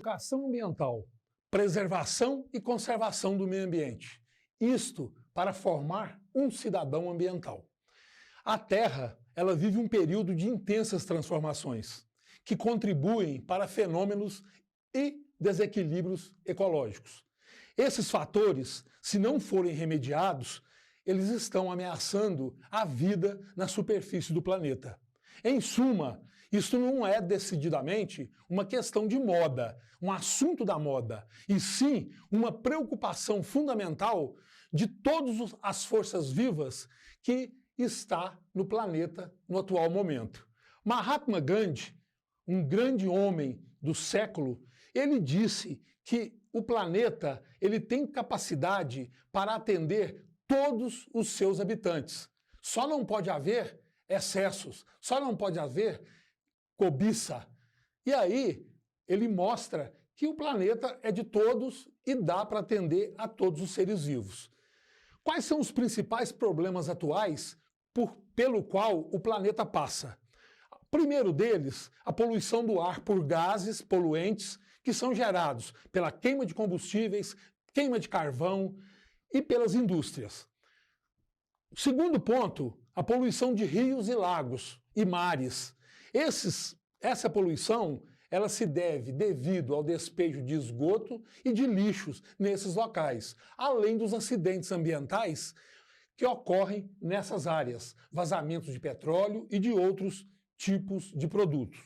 educação ambiental, preservação e conservação do meio ambiente. Isto para formar um cidadão ambiental. A Terra, ela vive um período de intensas transformações, que contribuem para fenômenos e desequilíbrios ecológicos. Esses fatores, se não forem remediados, eles estão ameaçando a vida na superfície do planeta. Em suma, isso não é decididamente uma questão de moda, um assunto da moda, e sim uma preocupação fundamental de todas as forças vivas que está no planeta no atual momento. Mahatma Gandhi, um grande homem do século, ele disse que o planeta ele tem capacidade para atender todos os seus habitantes. Só não pode haver excessos, só não pode haver cobiça. E aí ele mostra que o planeta é de todos e dá para atender a todos os seres vivos. Quais são os principais problemas atuais pelo qual o planeta passa? Primeiro deles, a poluição do ar por gases poluentes que são gerados pela queima de combustíveis, queima de carvão e pelas indústrias. Segundo ponto, a poluição de rios e lagos e mares. Essa poluição ela se deve devido ao despejo de esgoto e de lixos nesses locais, além dos acidentes ambientais que ocorrem nessas áreas, vazamentos de petróleo e de outros tipos de produtos.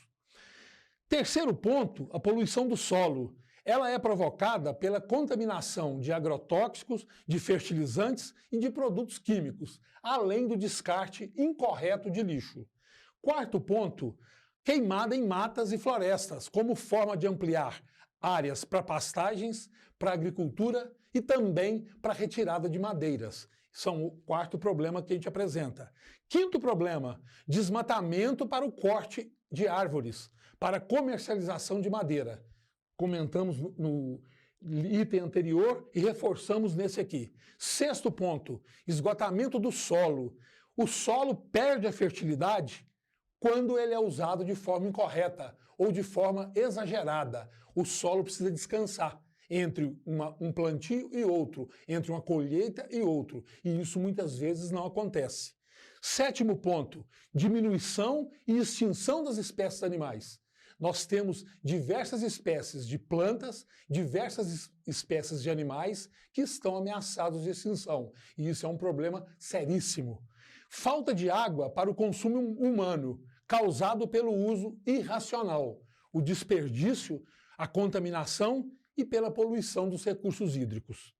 Terceiro ponto, a poluição do solo. Ela é provocada pela contaminação de agrotóxicos, de fertilizantes e de produtos químicos, além do descarte incorreto de lixo. Quarto ponto, queimada em matas e florestas, como forma de ampliar áreas para pastagens, para agricultura e também para retirada de madeiras. São o quarto problema que a gente apresenta. Quinto problema, desmatamento para o corte de árvores, para comercialização de madeira. Comentamos no item anterior e reforçamos nesse aqui. Sexto ponto, esgotamento do solo. O solo perde a fertilidade quando ele é usado de forma incorreta ou de forma exagerada. O solo precisa descansar entre um plantio e outro, entre uma colheita e outro, e isso muitas vezes não acontece. Sétimo ponto, diminuição e extinção das espécies animais. Nós temos diversas espécies de plantas, diversas espécies de animais que estão ameaçados de extinção, e isso é um problema seríssimo. Falta de água para o consumo humano, causado pelo uso irracional, o desperdício, a contaminação e pela poluição dos recursos hídricos.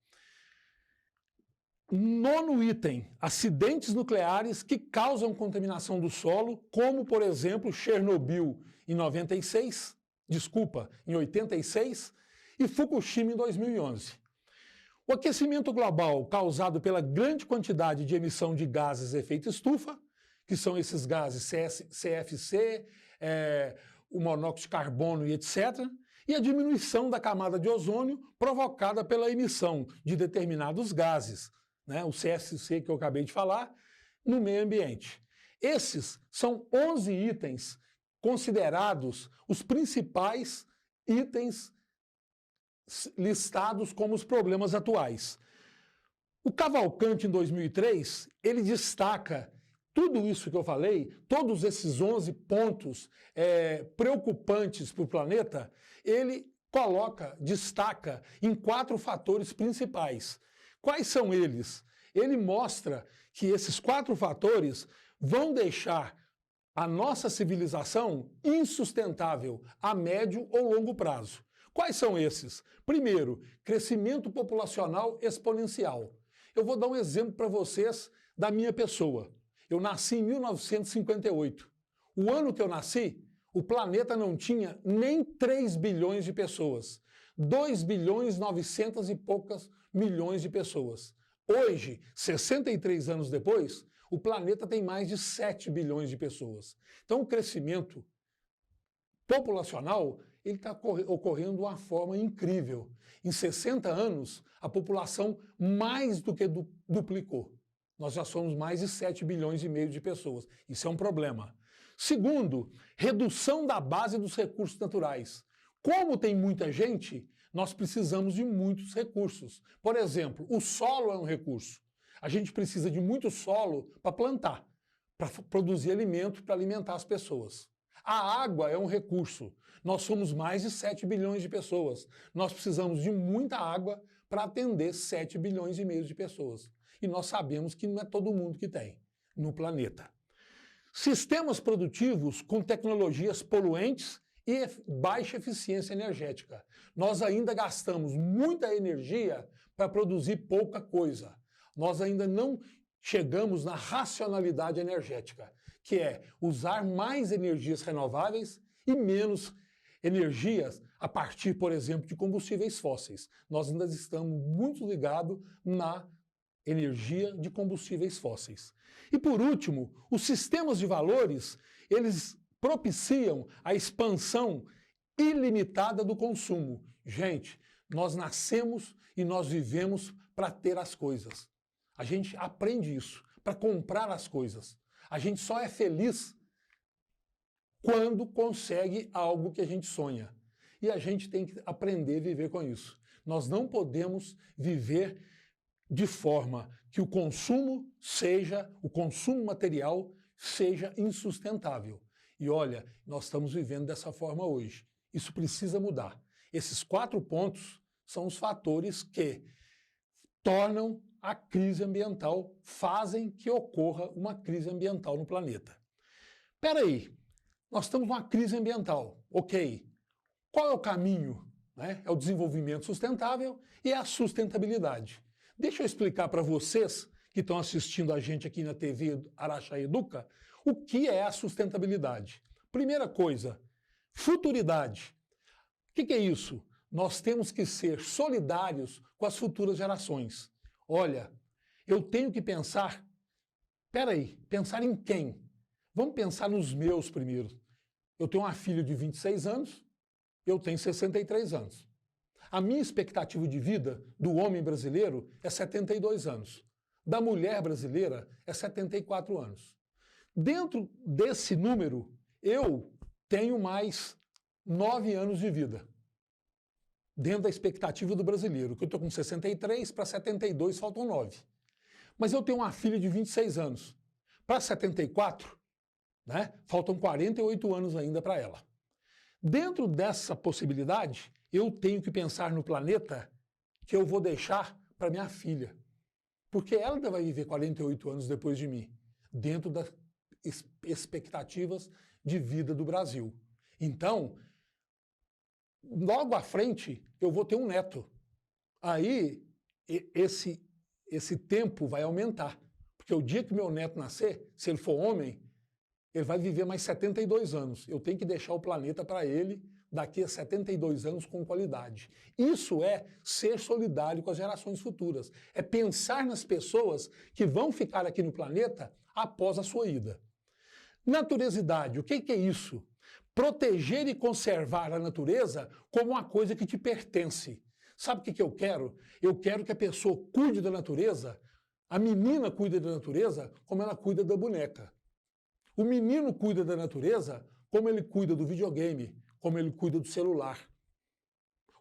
Nono item, acidentes nucleares que causam contaminação do solo, como, por exemplo, Chernobyl em 86 e Fukushima em 2011. O aquecimento global causado pela grande quantidade de emissão de gases de efeito estufa, que são esses gases CFC, o monóxido de carbono e etc., e a diminuição da camada de ozônio provocada pela emissão de determinados gases, o CFC que eu acabei de falar, no meio ambiente. Esses são 11 itens considerados os principais itens listados como os problemas atuais. O Cavalcante, em 2003, ele destaca tudo isso que eu falei, todos esses 11 pontos preocupantes para o planeta, ele destaca em 4 fatores principais. Quais são eles? Ele mostra que esses 4 fatores vão deixar a nossa civilização insustentável a médio ou longo prazo. Quais são esses? Primeiro, crescimento populacional exponencial. Eu vou dar um exemplo para vocês da minha pessoa. Eu nasci em 1958. O ano que eu nasci, o planeta não tinha nem 3 bilhões de pessoas. 2 bilhões 900 e poucas milhões de pessoas. Hoje, 63 anos depois, o planeta tem mais de 7 bilhões de pessoas. Então, o crescimento populacional está ocorrendo de uma forma incrível. Em 60 anos, a população mais do que duplicou. Nós já somos mais de 7 bilhões e meio de pessoas. Isso é um problema. Segundo, redução da base dos recursos naturais. Como tem muita gente, nós precisamos de muitos recursos. Por exemplo, o solo é um recurso. A gente precisa de muito solo para plantar, para produzir alimento, para alimentar as pessoas. A água é um recurso. Nós somos mais de 7 bilhões de pessoas. Nós precisamos de muita água para atender 7 bilhões e meio de pessoas. E nós sabemos que não é todo mundo que tem no planeta. Sistemas produtivos com tecnologias poluentes e baixa eficiência energética. Nós ainda gastamos muita energia para produzir pouca coisa. Nós ainda não chegamos na racionalidade energética, que é usar mais energias renováveis e menos energias a partir, por exemplo, de combustíveis fósseis. Nós ainda estamos muito ligados na energia de combustíveis fósseis. E por último, os sistemas de valores, eles propiciam a expansão ilimitada do consumo. Gente, nós nascemos e nós vivemos para ter as coisas. A gente aprende isso, para comprar as coisas. A gente só é feliz quando consegue algo que a gente sonha. E a gente tem que aprender a viver com isso. Nós não podemos viver de forma que o consumo material seja insustentável. E olha, nós estamos vivendo dessa forma hoje. Isso precisa mudar. Esses 4 pontos são os fatores que tornam a crise ambiental, fazem que ocorra uma crise ambiental no planeta. Espera aí, nós estamos numa crise ambiental, ok. Qual é o caminho? É o desenvolvimento sustentável e a sustentabilidade. Deixa eu explicar para vocês que estão assistindo a gente aqui na TV Araxá Educa o que é a sustentabilidade. Primeira coisa, futuridade. O que é isso? Nós temos que ser solidários com as futuras gerações. Olha, eu tenho que pensar, pensar em quem? Vamos pensar nos meus primeiro. Eu tenho uma filha de 26 anos, eu tenho 63 anos. A minha expectativa de vida do homem brasileiro é 72 anos. Da mulher brasileira é 74 anos. Dentro desse número, eu tenho mais 9 anos de vida. Dentro da expectativa do brasileiro, que eu estou com 63, para 72 faltam 9. Mas eu tenho uma filha de 26 anos. Para 74, faltam 48 anos ainda para ela. Dentro dessa possibilidade, eu tenho que pensar no planeta que eu vou deixar para minha filha. Porque ela ainda vai viver 48 anos depois de mim, dentro das expectativas de vida do Brasil. Então, logo à frente, eu vou ter um neto. Aí, esse tempo vai aumentar. Porque o dia que meu neto nascer, se ele for homem, ele vai viver mais 72 anos. Eu tenho que deixar o planeta para ele daqui a 72 anos com qualidade. Isso é ser solidário com as gerações futuras. É pensar nas pessoas que vão ficar aqui no planeta após a sua ida. Naturesidade, o que é isso? Proteger e conservar a natureza como uma coisa que te pertence. Sabe o que eu quero? Eu quero que a pessoa cuide da natureza, a menina cuida da natureza como ela cuida da boneca. O menino cuida da natureza como ele cuida do videogame, como ele cuida do celular.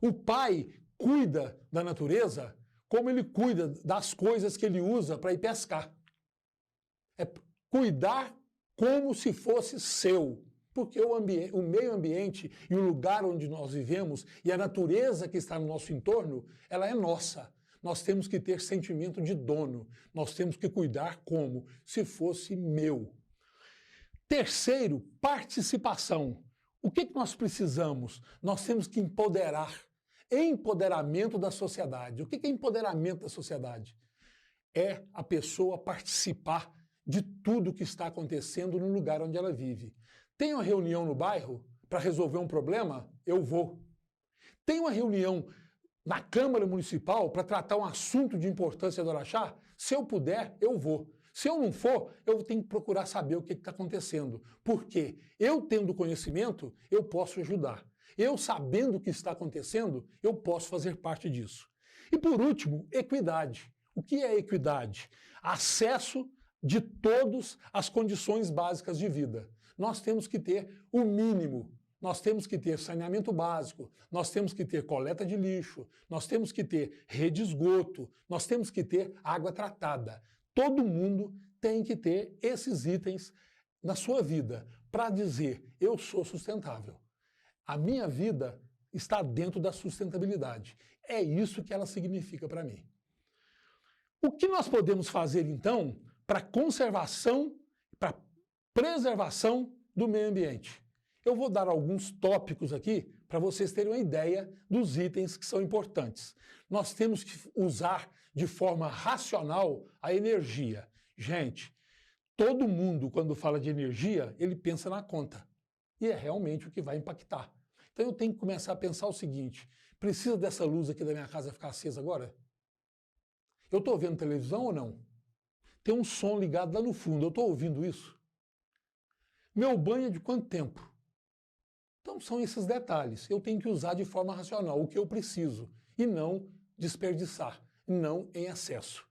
O pai cuida da natureza como ele cuida das coisas que ele usa para ir pescar. É cuidar como se fosse seu. Porque o meio ambiente e o lugar onde nós vivemos e a natureza que está no nosso entorno, ela é nossa. Nós temos que ter sentimento de dono. Nós temos que cuidar como se fosse meu. Terceiro, participação. O que nós precisamos? Nós temos que empoderar. Empoderamento da sociedade. O que é empoderamento da sociedade? É a pessoa participar de tudo que está acontecendo no lugar onde ela vive. Tem uma reunião no bairro para resolver um problema? Eu vou. Tem uma reunião na Câmara Municipal para tratar um assunto de importância do Araxá? Se eu puder, eu vou. Se eu não for, eu tenho que procurar saber o que está acontecendo. Porque eu tendo conhecimento, eu posso ajudar. Eu sabendo o que está acontecendo, eu posso fazer parte disso. E por último, equidade. O que é equidade? Acesso de todos às condições básicas de vida. Nós temos que ter o mínimo. nós temos que ter saneamento básico, nós temos que ter coleta de lixo, nós temos que ter rede de esgoto, nós temos que ter água tratada. Todo mundo tem que ter esses itens na sua vida para dizer, eu sou sustentável. A minha vida está dentro da sustentabilidade. É isso que ela significa para mim. O que nós podemos fazer, então, para conservação, para preservação do meio ambiente? Eu vou dar alguns tópicos aqui para vocês terem uma ideia dos itens que são importantes. Nós temos que usar de forma racional a energia. Gente, todo mundo, quando fala de energia, ele pensa na conta. E é realmente o que vai impactar. Então eu tenho que começar a pensar o seguinte, precisa dessa luz aqui da minha casa ficar acesa agora? Eu estou vendo televisão ou não? Tem um som ligado lá no fundo, eu estou ouvindo isso? Meu banho é de quanto tempo? Então são esses detalhes. Eu tenho que usar de forma racional o que eu preciso e não desperdiçar, não em excesso.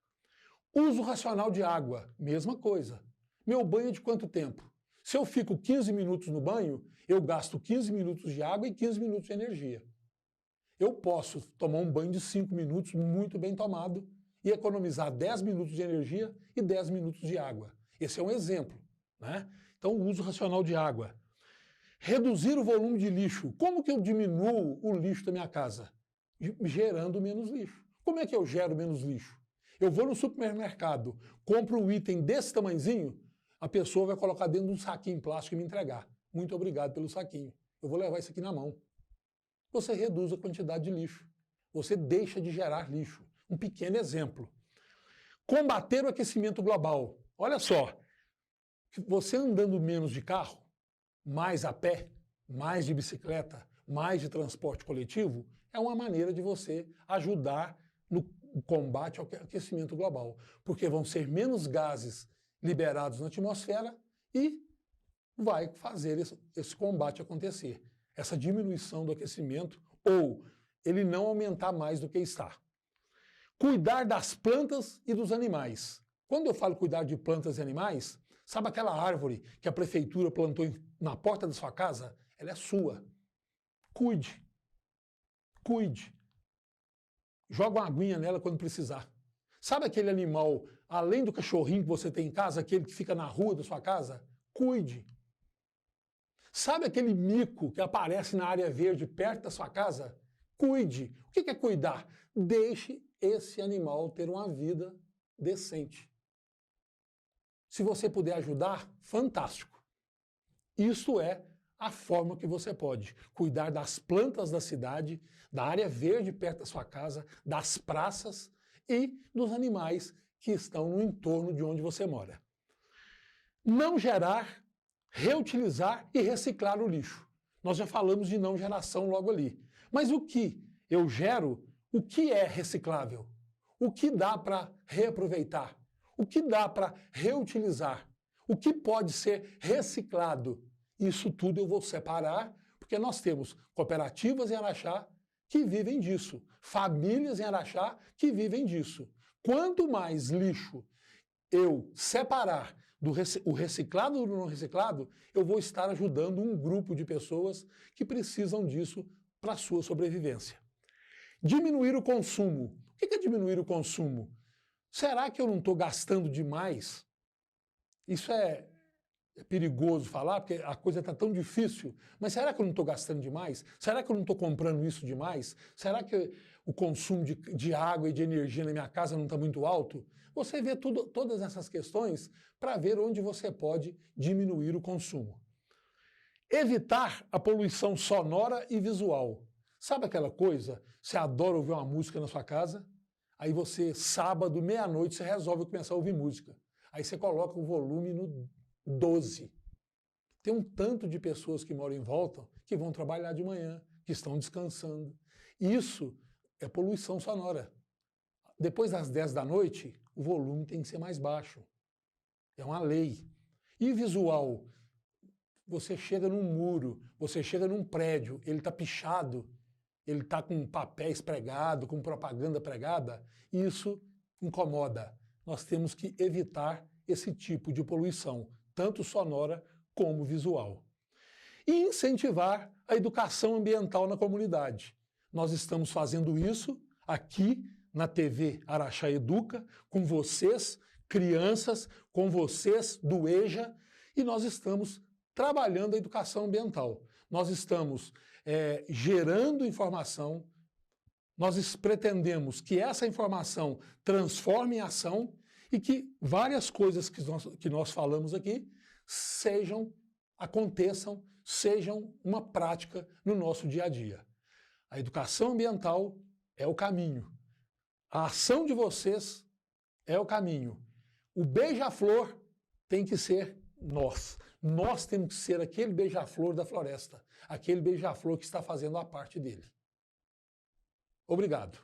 Uso racional de água, mesma coisa. Meu banho é de quanto tempo? Se eu fico 15 minutos no banho, eu gasto 15 minutos de água e 15 minutos de energia. Eu posso tomar um banho de 5 minutos muito bem tomado e economizar 10 minutos de energia e 10 minutos de água. Esse é um exemplo, né? Então, o uso racional de água. Reduzir o volume de lixo. Como que eu diminuo o lixo da minha casa? Gerando menos lixo. Como é que eu gero menos lixo? Eu vou no supermercado, compro um item desse tamanhozinho, a pessoa vai colocar dentro de um saquinho plástico e me entregar. Muito obrigado pelo saquinho. Eu vou levar isso aqui na mão. Você reduz a quantidade de lixo. Você deixa de gerar lixo. Um pequeno exemplo. Combater o aquecimento global. Olha só, você andando menos de carro, mais a pé, mais de bicicleta, mais de transporte coletivo, é uma maneira de você ajudar no combate ao aquecimento global, porque vão ser menos gases liberados na atmosfera e vai fazer esse combate acontecer, essa diminuição do aquecimento ou ele não aumentar mais do que está. Cuidar das plantas e dos animais. Quando eu falo cuidar de plantas e animais, sabe aquela árvore que a prefeitura plantou na porta da sua casa? Ela é sua. Cuide. Cuide. Joga uma aguinha nela quando precisar. Sabe aquele animal, além do cachorrinho que você tem em casa, aquele que fica na rua da sua casa? Cuide. Sabe aquele mico que aparece na área verde perto da sua casa? Cuide. O que é cuidar? Deixe esse animal ter uma vida decente. Se você puder ajudar, fantástico. Isso é a forma que você pode cuidar das plantas da cidade, da área verde perto da sua casa, das praças e dos animais que estão no entorno de onde você mora. Não gerar, reutilizar e reciclar o lixo. Nós já falamos de não geração logo ali. Mas o que eu gero, o que é reciclável? O que dá para reaproveitar? O que dá para reutilizar? O que pode ser reciclado? Isso tudo eu vou separar, porque nós temos cooperativas em Araxá que vivem disso, famílias em Araxá que vivem disso. Quanto mais lixo eu separar o reciclado do não reciclado, eu vou estar ajudando um grupo de pessoas que precisam disso para a sua sobrevivência. Diminuir o consumo. O que é diminuir o consumo? Será que eu não estou gastando demais? Isso é perigoso falar, porque a coisa está tão difícil, mas será que eu não estou gastando demais? Será que eu não estou comprando isso demais? Será que o consumo de água e de energia na minha casa não está muito alto? Você vê todas essas questões para ver onde você pode diminuir o consumo. Evitar a poluição sonora e visual. Sabe aquela coisa? Você adora ouvir uma música na sua casa? Aí você, sábado, meia-noite, você resolve começar a ouvir música. Aí você coloca o volume no 12. Tem um tanto de pessoas que moram em volta que vão trabalhar de manhã, que estão descansando. Isso é poluição sonora. Depois das 10 da noite, o volume tem que ser mais baixo. É uma lei. E visual? Você chega num muro, você chega num prédio, ele está pichado, ele está com papéis pregados, com propaganda pregada, isso incomoda. Nós temos que evitar esse tipo de poluição, tanto sonora como visual. e incentivar a educação ambiental na comunidade. Nós estamos fazendo isso aqui na TV Araxá Educa, com vocês, crianças, com vocês do EJA, e nós estamos trabalhando a educação ambiental. Nós estamos gerando informação, nós pretendemos que essa informação transforme em ação e que várias coisas que nós falamos aqui aconteçam, sejam uma prática no nosso dia a dia. A educação ambiental é o caminho. A ação de vocês é o caminho. O beija-flor tem que ser nós. Nós temos que ser aquele beija-flor da floresta, aquele beija-flor que está fazendo a parte dele. Obrigado.